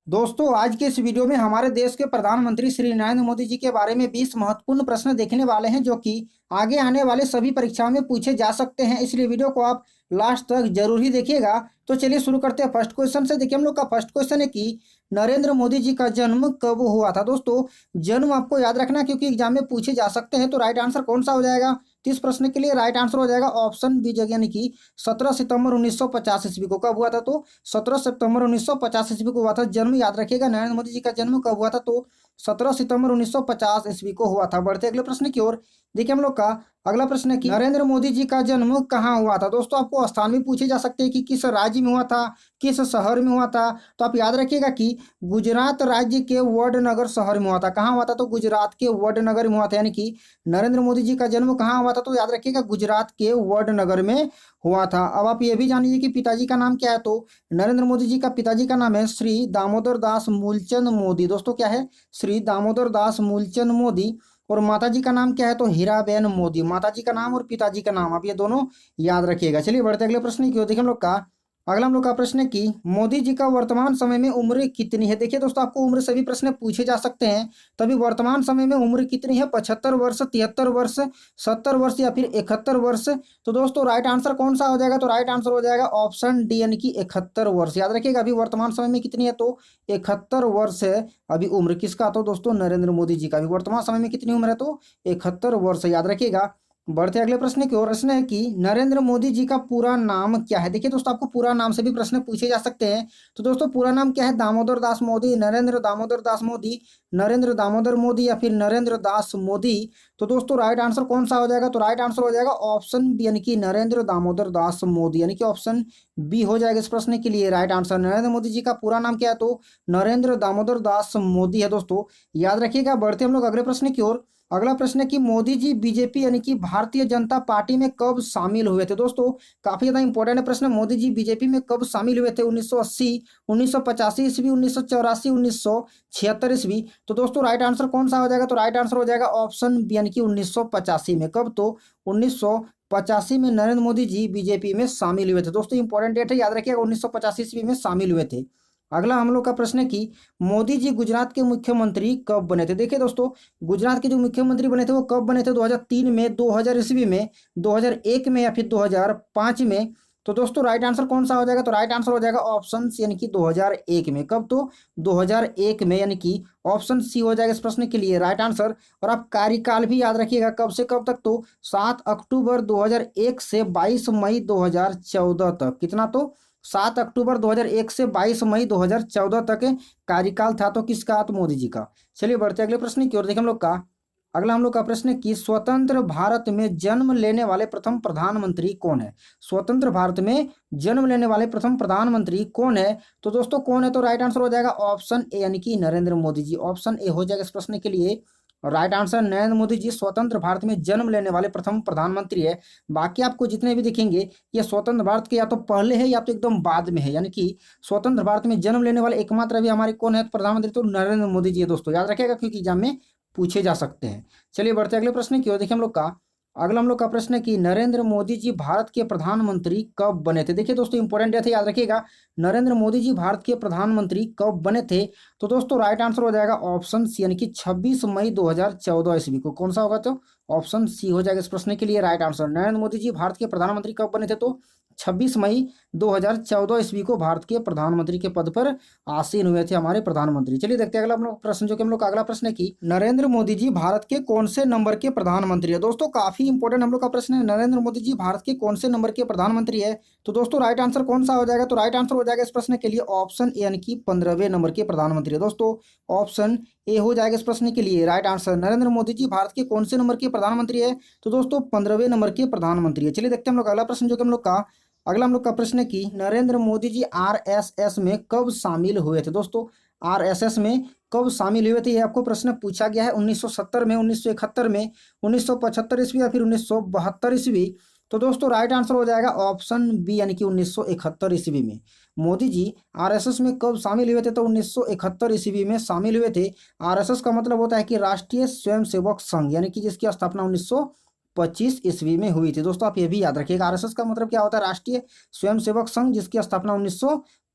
दोस्तों, आज के इस वीडियो में हमारे देश के प्रधानमंत्री श्री नरेंद्र मोदी जी के बारे में 20 महत्वपूर्ण प्रश्न देखने वाले हैं जो कि आगे आने वाले सभी परीक्षाओं में पूछे जा सकते हैं। इसलिए वीडियो को आप लास्ट तक जरूर ही देखिएगा। तो चलिए शुरू करते हैं फर्स्ट क्वेश्चन से। देखिए, हम लोग का फर्स्ट क्वेश्चन है कि नरेंद्र मोदी जी का जन्म कब हुआ था। दोस्तों, जन्म आपको याद रखना क्योंकि एग्जाम में पूछे जा सकते हैं। तो राइट आंसर कौन सा हो जाएगा? तो इस प्रश्न के लिए राइट आंसर हो जाएगा ऑप्शन बी, यानी कि 17 सितंबर 1950 ईस्वी को। कब हुआ था? तो 17 सितंबर 1950 ईस्वी को हुआ था जन्म। याद रखिएगा, नरेंद्र मोदी जी का जन्म कब हुआ था? तो 17 सितंबर 1950 ईस्वी को हुआ था। बढ़ते अगले प्रश्न की ओर। देखिए, हम लोग का अगला प्रश्न है कि नरेंद्र मोदी जी का जन्म कहाँ हुआ था। दोस्तों, आपको स्थान भी पूछे जा सकते हैं कि किस राज्य में हुआ था, किस शहर में हुआ था। तो आप याद रखिएगा कि गुजरात राज्य के वडनगर शहर में हुआ था। कहाँ हुआ था? तो गुजरात के वडनगर में हुआ था। यानी कि नरेंद्र मोदी जी का जन्म कहाँ हुआ था? तो याद रखिएगा, गुजरात के वडनगर में हुआ था। अब आप ये भी जान लीजिए कि पिताजी का नाम क्या है। तो नरेंद्र मोदी जी का पिताजी का नाम है श्री दामोदर दास मूलचंद मोदी। दोस्तों, क्या है? श्री दामोदर दास मूलचंद मोदी। और माता जी का नाम क्या है? तो हीराबेन मोदी। माता जी का नाम और पिताजी का नाम, आप ये दोनों याद रखिएगा। चलिए बढ़ते अगले प्रश्न की ओर। देखिए, हम लोग का अगला हम लोग का प्रश्न है कि मोदी जी का वर्तमान समय में उम्र कितनी है। देखिए दोस्तों, आपको उम्र से भी प्रश्न पूछे जा सकते हैं। तभी वर्तमान समय में उम्र कितनी है? 75 वर्ष, 73 वर्ष, 70 वर्ष या फिर 71 वर्ष। तो दोस्तों, राइट आंसर कौन सा हो जाएगा? तो राइट आंसर हो जाएगा ऑप्शन डी, यानी कि 71 वर्ष। याद रखिएगा, अभी वर्तमान समय में कितनी है? तो 71 वर्ष है अभी उम्र किसका? तो दोस्तों, नरेंद्र मोदी जी का भी वर्तमान समय में कितनी उम्र है? तो 71 वर्ष। याद रखिएगा। बढ़ते अगले प्रश्न की ओर। प्रश्न है कि नरेंद्र मोदी जी का पूरा नाम क्या है। देखिए दोस्तों, आपको पूरा नाम से भी प्रश्न पूछे जा सकते हैं। तो दोस्तों, पूरा नाम क्या है? दामोदर दास मोदी, नरेंद्र दामोदर दास मोदी, नरेंद्र दामोदर मोदी या फिर नरेंद्र दास मोदी। तो दोस्तों, राइट आंसर कौन सा हो जाएगा? तो राइट आंसर हो जाएगा ऑप्शन बी, यानी कि नरेंद्र दामोदर दास मोदी, यानी कि ऑप्शन बी हो जाएगा इस प्रश्न के लिए राइट आंसर। नरेंद्र मोदी जी का पूरा नाम क्या है? तो नरेंद्र दामोदर दास मोदी है। दोस्तों, याद रखिएगा। बढ़ते हम लोग अगले प्रश्न की ओर। अगला प्रश्न है कि मोदी जी बीजेपी यानी कि भारतीय जनता पार्टी में कब शामिल हुए थे। दोस्तों, काफी ज्यादा इंपॉर्टेंट है प्रश्न। मोदी जी बीजेपी में कब शामिल हुए थे? 1980, 1985 ईस्वी, 1984, 1976 ईस्वी। तो दोस्तों, राइट आंसर कौन सा हो जाएगा? तो राइट आंसर हो जाएगा ऑप्शन बी, यानी कि 1985 में। कब? तो 1985 में नरेंद्र मोदी जी बीजेपी में शामिल हुए थे। दोस्तों, इंपॉर्टेंट डेट है, याद रखिएगा, 1985 ईस्वी में शामिल हुए थे। अगला हम लोग का प्रश्न है कि मोदी जी गुजरात के मुख्यमंत्री कब बने थे। देखिए दोस्तों, गुजरात के जो मुख्यमंत्री बने थे वो कब बने थे? 2003 में, 2000 ईस्वी में, 2001 में या फिर 2005 में। तो दोस्तों, राइट आंसर कौन सा हो जाएगा? तो राइट आंसर हो जाएगा ऑप्शन सी, यानी कि 2001 में। कब? तो 2001 में, यानी कि ऑप्शन सी हो जाएगा इस प्रश्न के लिए राइट आंसर। और आप कार्यकाल भी याद रखिएगा, कब से कब तक? तो 7 अक्टूबर 2001 से 22 मई 2014 तक। कितना? तो 7 अक्टूबर 2001 से 22 मई 2014 तक कार्यकाल था। तो किसका? तो मोदी जी का। चलिए बढ़ते अगले प्रश्न की ओर। देखिए, हम लोग का अगला हम लोग का प्रश्न है कि स्वतंत्र भारत में जन्म लेने वाले प्रथम प्रधानमंत्री कौन है। स्वतंत्र भारत में जन्म लेने वाले प्रथम प्रधानमंत्री कौन है? तो दोस्तों, कौन है? तो राइट आंसर हो जाएगा ऑप्शन ए, यानी कि नरेंद्र मोदी जी। ऑप्शन ए हो जाएगा इस प्रश्न के लिए राइट आंसर। नरेंद्र मोदी जी स्वतंत्र भारत में जन्म लेने वाले प्रथम प्रधानमंत्री है। बाकी आपको जितने भी दिखेंगे ये स्वतंत्र भारत के या तो पहले है या तो एकदम बाद में है। यानी कि स्वतंत्र भारत में जन्म लेने वाले एकमात्र अभी हमारे कौन है प्रधानमंत्री? तो नरेंद्र मोदी जी है। दोस्तों, याद रखिएगा क्योंकि एग्जाम में पूछे जा सकते हैं। चलिए बढ़ते अगले प्रश्न की ओर। देखिए, हम लोग का अगला हम लोग का प्रश्न है कि नरेंद्र मोदी जी भारत के प्रधानमंत्री कब बने थे। देखिए दोस्तों, इंपॉर्टेंट है, याद रखिएगा, नरेंद्र मोदी जी भारत के प्रधानमंत्री कब बने थे। तो दोस्तों, राइट आंसर हो जाएगा ऑप्शन सी, यानी कि 26 मई 2014 ईस्वी को। कौन सा होगा? तो ऑप्शन सी हो जाएगा इस प्रश्न के लिए राइट आंसर। नरेंद्र मोदी जी भारत के प्रधानमंत्री कब बने थे? तो 26 मई 2014 ईस्वी को भारत के प्रधानमंत्री के पद पर आसीन हुए थे हमारे प्रधानमंत्री। चलिए देखते हैं अगला हम लोग प्रश्न, जो कि हम लोग का अगला प्रश्न है कि नरेंद्र मोदी जी भारत के कौन से नंबर के प्रधानमंत्री है। दोस्तों, काफी इंपॉर्टेंट हम लोग का प्रश्न है, नरेंद्र मोदी जी भारत के कौन से नंबर के प्रधानमंत्री है। तो दोस्तों, राइट आंसर कौन सा हो जाएगा? तो राइट आंसर हो जाएगा इस प्रश्न के लिए ऑप्शन ए, यानी कि 15वें नंबर के प्रधानमंत्री है। दोस्तों, ऑप्शन ए हो जाएगा इस प्रश्न के लिए राइट आंसर। नरेंद्र मोदी जी भारत के कौन से नंबर के प्रधानमंत्री है? तो दोस्तों, 15वें नंबर के प्रधानमंत्री है। चलिए देखते हैं हम लोग अगला प्रश्न, जो कि हम लोग का अगला हम लोग का प्रश्न है कि नरेंद्र मोदी जी आरएसएस में कब शामिल हुए थे। दोस्तों, आरएसएस में कब शामिल हुए थे ये आपको प्रश्न पूछा गया है। 1970 में, 1971 में, 1975 ईस्वी या फिर 1972 ईस्वी। तो दोस्तों, राइट आंसर हो जाएगा ऑप्शन बी, यानी कि 1971 ईस्वी में। मोदी जी आरएसएस में कब शामिल हुए थे? तो 1971 ईस्वी में शामिल हुए थे। आरएसएस का मतलब होता है कि राष्ट्रीय स्वयंसेवक संघ, यानी कि जिसकी स्थापना 1925 ईस्वी में हुई थी। दोस्तों, आप ये भी याद रखिएगा, आरएसएस का मतलब क्या होता है? राष्ट्रीय स्वयंसेवक संघ, जिसकी स्थापना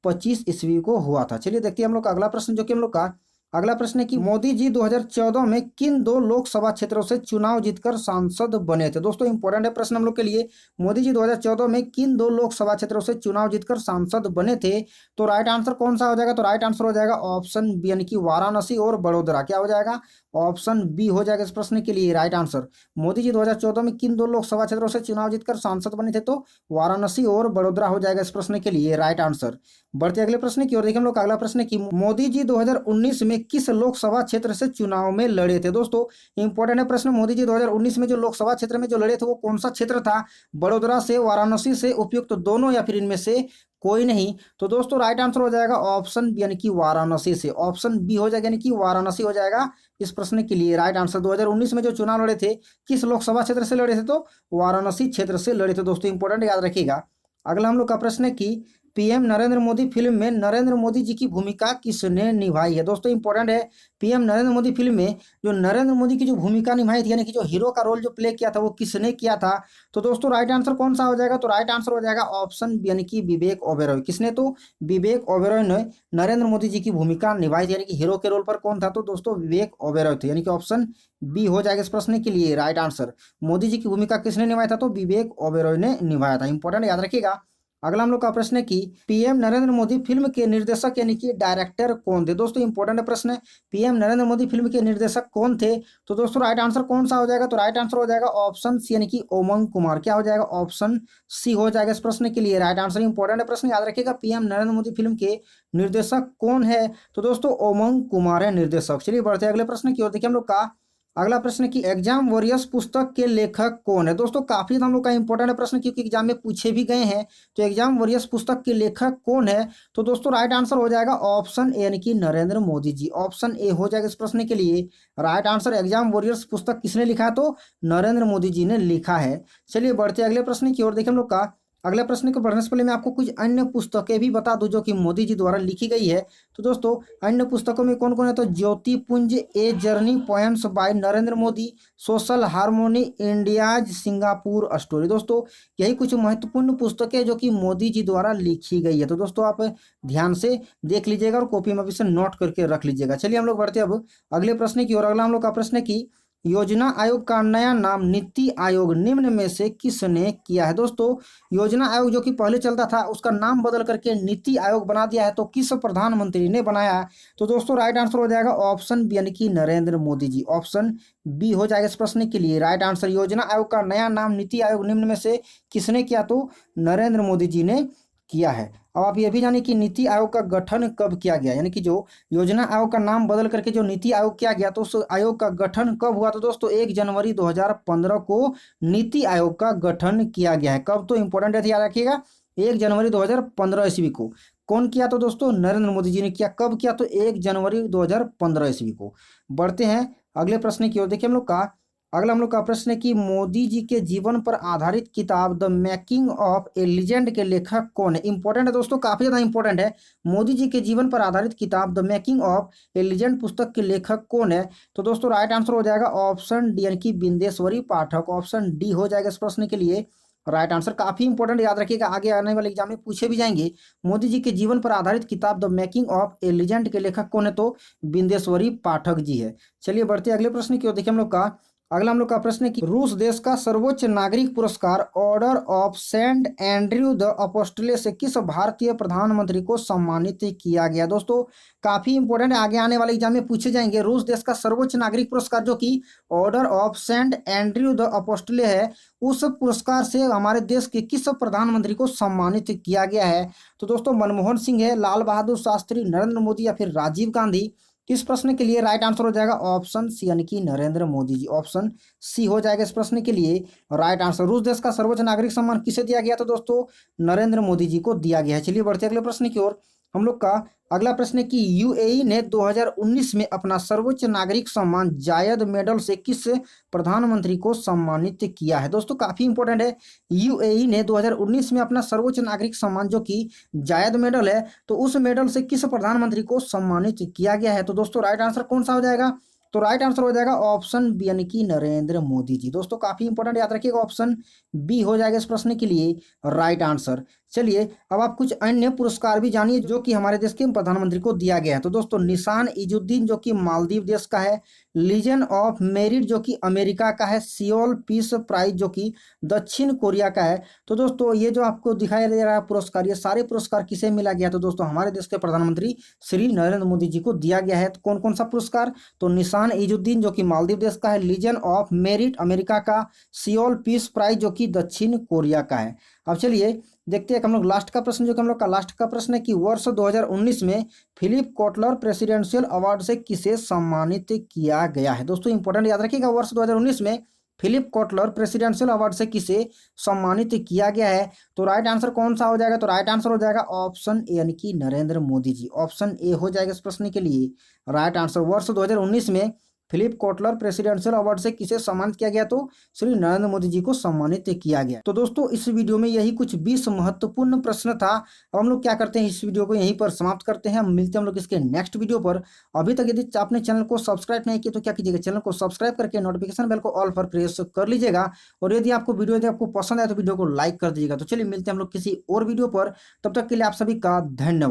2025 ईस्वी को हुआ था। चलिए देखते हैं हम लोग का अगला प्रश्न, जो कि हम लोग का अगला प्रश्न है कि मोदी जी 2014 में किन 2 लोकसभा क्षेत्रों से चुनाव जीतकर सांसद बने थे। दोस्तों इंपॉर्टेंट है प्रश्न हम लोग के लिए, मोदी जी 2014 में किन 2 लोकसभा क्षेत्रों से चुनाव जीतकर सांसद बने थे। तो राइट आंसर कौन सा हो जाएगा, तो राइट आंसर हो जाएगा ऑप्शन बी, यानी कि वाराणसी और बड़ोदरा। क्या हो जाएगा, ऑप्शन बी हो जाएगा इस प्रश्न के लिए राइट आंसर। मोदी जी 2014 में किन 2 लोकसभा क्षेत्रों से चुनाव जीतकर सांसद बने थे, तो वाराणसी और बड़ोदरा हो जाएगा इस प्रश्न के लिए राइट आंसर। बढ़ते अगले प्रश्न की ओर देखिए हम लोग का अगला प्रश्न है कि मोदी जी 2019 में किस लोकसभा क्षेत्र से चुनाव में लड़े थे। दोस्तों इंपॉर्टेंट है प्रश्न, मोदी जी 2019 में जो लोकसभा क्षेत्र में जो लड़े थे वो कौन सा क्षेत्र था, बड़ोदरा से, वाराणसी से, उपयुक्त दोनों या फिर इनमें से कोई नहीं। तो दोस्तों राइट आंसर हो जाएगा ऑप्शन बी, यानी कि वाराणसी से। ऑप्शन बी हो जाएगा, यानी कि वाराणसी हो जाएगा इस प्रश्न के लिए राइट आंसर। 2019 में जो चुनाव लड़े थे किस लोकसभा क्षेत्र से लड़े थे, तो वाराणसी क्षेत्र से लड़े थे। दोस्तों इंपॉर्टेंट याद रखिएगा। अगला हम लोग का प्रश्न है कि पीएम नरेंद्र मोदी फिल्म में नरेंद्र मोदी जी की भूमिका किसने निभाई है। दोस्तों इंपॉर्टेंट है, पीएम नरेंद्र मोदी फिल्म में जो नरेंद्र मोदी की जो भूमिका निभाई थी, यानी कि जो हीरो का रोल जो प्ले किया था वो किसने किया था। तो दोस्तों राइट आंसर कौन सा हो जाएगा, तो राइट आंसर हो जाएगा ऑप्शन बी, यानी कि विवेक ओबेरॉय। किसने, तो विवेक ओबेरॉय ने नरेंद्र मोदी जी की भूमिका निभाई थी, यानी कि हीरो के रोल पर कौन था, तो दोस्तों विवेक ओबेरॉय थे, यानी कि ऑप्शन बी हो जाएगा इस प्रश्न के लिए राइट आंसर। मोदी जी की भूमिका किसने निभाया था, तो विवेक ओबेरॉय ने निभाया था। इंपॉर्टेंट याद रखिएगा। अगला हम लोग का प्रश्न है कि पीएम नरेंद्र मोदी फिल्म के निर्देशक यानी कि डायरेक्टर कौन थे। दोस्तों इंपॉर्टेंट प्रश्न है, पीएम नरेंद्र मोदी फिल्म के निर्देशक कौन थे। तो दोस्तों राइट आंसर कौन सा हो जाएगा, तो राइट आंसर हो जाएगा ऑप्शन सी, यानी कि उमंग कुमार। क्या हो जाएगा, ऑप्शन सी हो जाएगा इस प्रश्न के लिए राइट आंसर। इंपॉर्टेंट प्रश्न याद रखिएगा, पीएम नरेंद्र मोदी फिल्म के निर्देशक कौन है, तो दोस्तों उमंग कुमार है निर्देशक। चलिए बढ़ते अगले प्रश्न की ओर। देखिए हम लोग का अगला प्रश्न की एग्जाम वॉरियर्स पुस्तक के लेखक कौन है। दोस्तों काफी हम लोग का इंपॉर्टेंट है प्रश्न, क्योंकि एग्जाम में पूछे भी गए हैं। तो एग्जाम वॉरियर्स पुस्तक के लेखक कौन है, तो दोस्तों राइट आंसर हो जाएगा ऑप्शन ए, यानी कि नरेंद्र मोदी जी। ऑप्शन ए हो जाएगा इस प्रश्न के लिए राइट आंसर। एग्जाम वॉरियर्स पुस्तक किसने लिखा है, तो नरेंद्र मोदी जी ने लिखा है। चलिए बढ़ते अगले प्रश्न की ओर। देखिए हम लोग का अगले प्रश्न को बढ़ने से पहले मैं आपको कुछ अन्य पुस्तकें भी बता दूं जो कि मोदी जी द्वारा लिखी गई है। तो दोस्तों अन्य पुस्तकों में कौन कौन है, तो Jyoti Punj, a journey, poems by Narendra Modi, social harmony, India's Singapore story. दोस्तों यही कुछ महत्वपूर्ण पुस्तकें जो कि मोदी जी द्वारा लिखी गई है। तो दोस्तों आप ध्यान से देख लीजिएगा और कॉपी में भी इसे नोट करके रख लीजिएगा। चलिए हम लोग बढ़ते अब अगले प्रश्न की ओर। अगला हम लोग का प्रश्न है कि योजना आयोग का नया नाम नीति आयोग निम्न में से किसने किया है। दोस्तों योजना आयोग जो कि पहले चलता था उसका नाम बदल करके नीति आयोग बना दिया है, तो किस प्रधानमंत्री ने बनाया है। तो दोस्तों राइट आंसर हो जाएगा ऑप्शन बी, यानी कि नरेंद्र मोदी जी। ऑप्शन बी हो जाएगा इस प्रश्न के लिए राइट आंसर। योजना आयोग का नया नाम नीति आयोग निम्न में से किसने किया, तो नरेंद्र मोदी जी ने किया है। अब आप ये भी जानिए कि नीति आयोग का गठन कब किया गया, यानी कि जो योजना आयोग का नाम बदल करके जो नीति आयोग किया गया, तो उस आयोग का गठन कब हुआ। तो दोस्तों 1 जनवरी 2015 को नीति आयोग का गठन किया गया है। कब, तो इंपॉर्टेंट है याद रखिएगा, 1 जनवरी 2015 ईस्वी को। कौन किया, तो दोस्तों नरेंद्र मोदी जी ने किया। कब किया, तो 1 जनवरी 2015 ईस्वी को। बढ़ते हैं अगले प्रश्न की ओर। देखिए हम लोग का अगला हम लोग का प्रश्न है कि मोदी जी के जीवन पर आधारित किताब the making of A legend के लेखक कौन है। इंपॉर्टेंट है दोस्तों, काफी ज्यादा इंपॉर्टेंट है। मोदी जी के जीवन पर आधारित किताब the making of A legend पुस्तक के लेखक कौन है। तो दोस्तों राइट आंसर हो जाएगा ऑप्शन डी, यानी कि बिंदेश्वरी पाठक। ऑप्शन डी हो जाएगा इस प्रश्न के लिए राइट आंसर। काफी इंपॉर्टेंट याद रखिएगा, आगे आने वाले एग्जाम में पूछे भी जाएंगे। मोदी जी के जीवन पर आधारित किताब the making of A legend के लेखक कौन है, तो बिंदेश्वरी पाठक जी है। चलिए बढ़ते अगले प्रश्न की ओर। देखिए हम लोग का अगला हम लोग का प्रश्न है कि रूस देश का सर्वोच्च नागरिक पुरस्कार Order of Saint Andrew the Apostle से किस भारतीय प्रधानमंत्री को सम्मानित किया गया। दोस्तों काफी इंपॉर्टेंट है, आगे आने वाले एग्जाम में पूछे जाएंगे। रूस देश का सर्वोच्च नागरिक पुरस्कार जो कि Order of Saint Andrew the Apostle है, उस पुरस्कार से हमारे देश के किस प्रधानमंत्री को सम्मानित किया गया है। तो दोस्तों मनमोहन सिंह है, लाल बहादुर शास्त्री, नरेंद्र मोदी या फिर राजीव गांधी। इस प्रश्न के लिए राइट आंसर हो जाएगा ऑप्शन सी, यानी कि नरेंद्र मोदी जी। ऑप्शन सी हो जाएगा इस प्रश्न के लिए राइट आंसर। रूस देश का सर्वोच्च नागरिक सम्मान किसे दिया गया, तो दोस्तों नरेंद्र मोदी जी को दिया गया है। चलिए बढ़ते अगले प्रश्न की ओर। हम लोग का अगला प्रश्न है कि यूएई ने 2019 में अपना सर्वोच्च नागरिक सम्मान जायद मेडल से किस प्रधानमंत्री को सम्मानित किया है। दोस्तों काफी इंपॉर्टेंट है, यूएई ने 2019 में अपना सर्वोच्च नागरिक सम्मान जो कि जायद मेडल है, तो उस मेडल से किस प्रधानमंत्री को सम्मानित किया गया है। तो दोस्तों राइट आंसर कौन सा हो जाएगा, तो राइट आंसर हो जाएगा ऑप्शन बी, यानी कि नरेंद्र मोदी जी। दोस्तों काफी इंपॉर्टेंट याद रखिएगा, ऑप्शन बी हो जाएगा इस प्रश्न के लिए राइट आंसर। चलिए अब आप कुछ अन्य पुरस्कार भी जानिए जो कि हमारे देश के प्रधानमंत्री को दिया गया है। तो दोस्तों निशान इजुद्दीन जो कि मालदीव देश का है, लीजन ऑफ मेरिट जो कि अमेरिका का है, सियोल पीस प्राइज जो कि दक्षिण कोरिया का है। तो दोस्तों ये जो आपको दिखाई दे रहा है पुरस्कार, ये सारे पुरस्कार किसे मिला गया? तो दोस्तों हमारे देश के प्रधानमंत्री श्री नरेंद्र मोदी जी को दिया गया है। तो कौन कौन सा पुरस्कार? तो निशान इजुद्दीन जो कि मालदीव देश का है, लीजन ऑफ मेरिट अमेरिका का, सियोल पीस प्राइज जो कि दक्षिण कोरिया का है। अब चलिए देखते हैं हम लोग लास्ट का प्रश्न, जो कि हम लोग का लास्ट का प्रश्न है कि वर्ष 2019 में फिलिप कोटलर प्रेसिडेंशियल अवार्ड से किसे सम्मानित किया गया है? दोस्तों इंपॉर्टेंट याद रखिएगा, वर्ष 2019 में फिलिप कोटलर प्रेसिडेंशियल अवार्ड से किसे सम्मानित किया गया है? तो राइट आंसर कौन सा हो जाएगा? तो राइट आंसर हो जाएगा ऑप्शन ए यानी कि नरेंद्र मोदी जी। ऑप्शन ए हो जाएगा इस प्रश्न के लिए राइट आंसर। वर्ष 2019 में फिलिप कोटलर प्रेसिडेंशियल अवार्ड से किसे सम्मानित किया गया? तो श्री नरेंद्र मोदी जी को सम्मानित किया गया। तो दोस्तों इस वीडियो में यही कुछ 20 महत्वपूर्ण प्रश्न था। अब हम लोग क्या करते हैं, इस वीडियो को यहीं पर समाप्त करते हैं। हम मिलते हैं हम लोग इसके नेक्स्ट वीडियो पर। अभी तक यदि आपने चैनल को सब्सक्राइब नहीं किया तो क्या कीजिएगा, चैनल को सब्सक्राइब करके नोटिफिकेशन बेल को ऑल पर प्रेस कर लीजिएगा। और यदि आपको पसंद आए तो वीडियो को लाइक कर दीजिएगा। तो चलिए मिलते हैं हम लोग किसी और वीडियो पर, तब तक के लिए आप सभी का धन्यवाद।